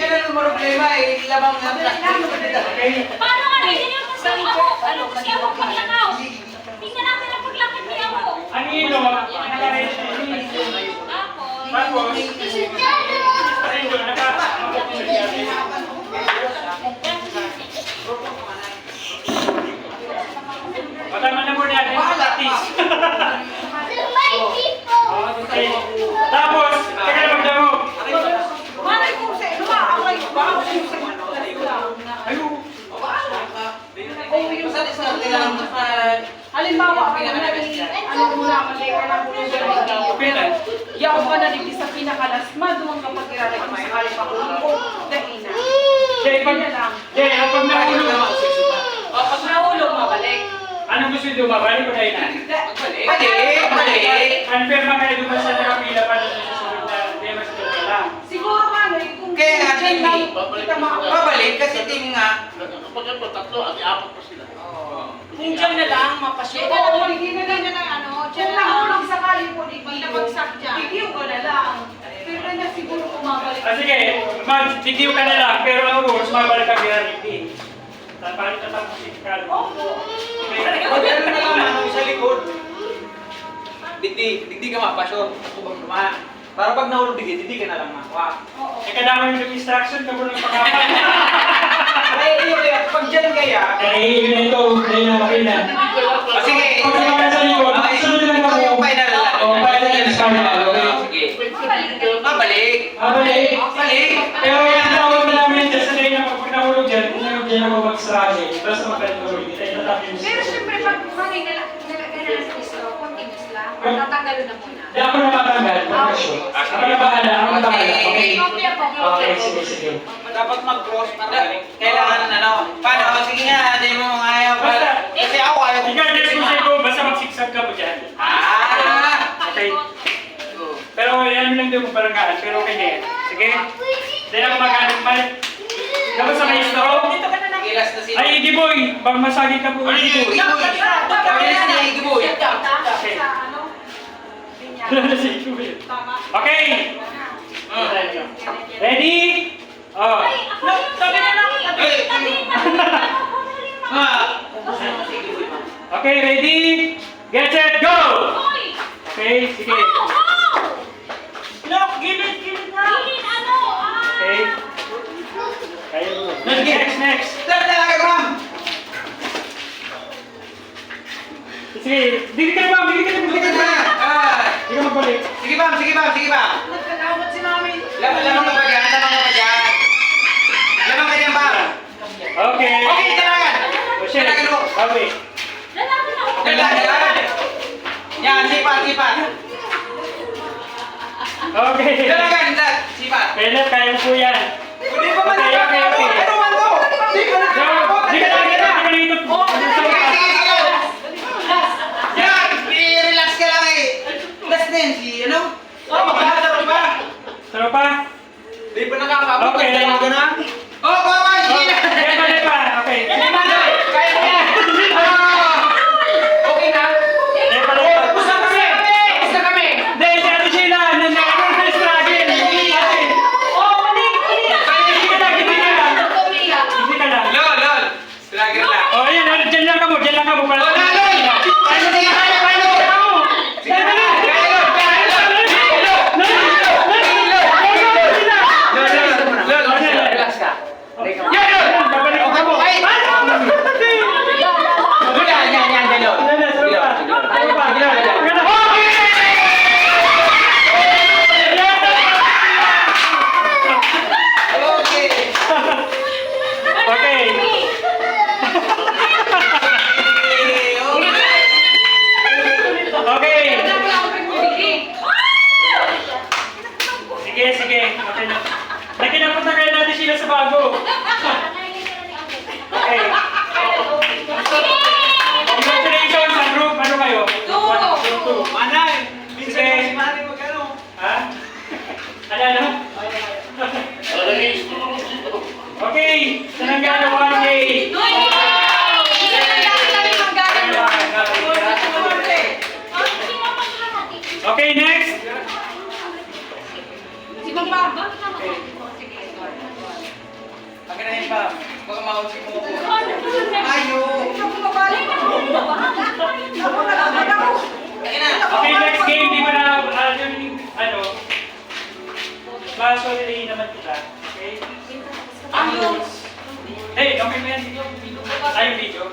ka na naman problema eh. Labang nga. Paano nga rin yung kasi ako? Ano kasi ako paglakaw? Tingnan natin ang paglakad niya ako. Ang ino, nakalagay siya. Tapos, ay ito, Patama na muna natin sa practice. Okay. Tapos, teka na magdamo. Malay ko sa lumaaway ko ba? Ayun. O yung sa halimbawa, ano mula mali ka na yaw ka na rin sa pinakalasma, doon kapag irarag mo sa kalipakulong ko, dahil na. Ganyan lang. Pag nahulog. Pag nahulog, mabalik. Anong gusto nyo? Mabalik o dahil na? Balik. Unfair ba kayo doon sa nakapila pa doon sa susunod na demas doon ka lang? Siguro nga, kung Kaya nga, dyan lang, kita babalik kasi team nga. Kapag ito, tatlo, apat pa sila. kung dyan na lang, mapasyon. Oo, hindi na lang yan ang ano. Dyan lang, hulog sa kali po, di bagsak dyan. Bigyan ko na lang. Pero na siguro kumabalik. Sige, mag-video ka na lang, pero ang rules, mabalik ka guarantee. Paano tatapos si Carlo? Opo. Pag ano na lang manong sa likod. Digdi ka mapasyon. Tubang naman. Para pag nahulog digdi ka na lang makuha. Oo. Kadama yung instruction ka mo ng pagkakas. Pag dyan kaya. Yun ito, dahil na makina. Sige. Pag naman sa likod, sunod lang ako. Yung final lang. Final lang sa final. Sige. Mabalik. Mabalik. Balik. Pero yung tawag na namin dyan sa day na pag nahulog dyan, dyan ako mag-struggle. Basta magkatulog. Pero siyempre, pag bagay nalagay na sa istro, continuous lang. Tatanggalin na muna. Hindi ako na matanggal. Ako na bahala. Ako na bahala. Okay. Okay po. Okay, sige. Dapat mag-cross para kailangan ano. Paano? Sige nga, hindi mo mga ayaw. Kasi ako ayaw ko. Ikaw, next mo sa'yo, basta magsiksag ka mo dyan. Okay. Pero yan lang din mo baranggaan, pero okay na yan. Sige. Hindi na ako mag-anak. Dapat sa may istro. Dito ka na lang. Ilas na sila. Ay, Giboy! Bang masagi ka po. Giboy. Pabilis na yung Giboy. Okay. Sa ano? Binyag. Wala na si Giboy. Tama. Okay! Ready? Oh. Ay, ako yung Sabi na lang. tabi. Okay, ready? Get set, go! Hoy! Okay, sige. Look, gilid na. Gilid ano? Okay. Kaya mo. Next. Talaga, ma'am. Sige, dili ka na. Sige na. Hindi ka magbalik. Sige, ma'am. Nagkakawat si mami. Lamang ka pa dyan. Lamang ka dyan, ma'am. Okay. Okay, talaga. Oh, shit. Talaga, no. Okay. Lalaki na ako. Talaga. Yan, sipa. Okay. Talaga, sipa. Kaya mo po yan. Hindi pa man. Okay. Ano man to? Hindi pa na. Di ka nakikita. Sige. Yan, relax ka lang eh. Last din, ano? Magkakasarap ba? Sarap pa? Di pa nakakabot. Okay. Talaga na. Oh, baba, sige na. Di pa. Okay. Hindi man daw. Kaya mo yan. Okay na. Di pa. Tapos na kami. Hindi, si Ate Sheila. Nandiyan na struggle. Oh, mali. Hindi ka lang. Hindi ka lang. Lol. Lagi na. Oh, ayan. Diyan lang ka mo. Oh, lol. Paano sige? Paano? Sige na. Kaya lol. Lol. Relax ka. Yan, lol. Babalik Okay mo. po. Ay. Yan, lol. Okay. Okay. Okay. Sige. Okay na. Nakinapot na kayo natin sila sa bago. Okay. Congratulations sa group. Ano kayo? Two. Manay. Sige. Ha? Ano? Okay. Sananggano 1K. Okay, next. Si Mama. Akin na yun ba? Baka maunsi mo ako. Ano naman yan? Ayo! Ay, naku, Akin na! Okay, next game, di mo na, ano, masolidate naman kita. Okay? Hey, okay mo yan? Ay, yung video.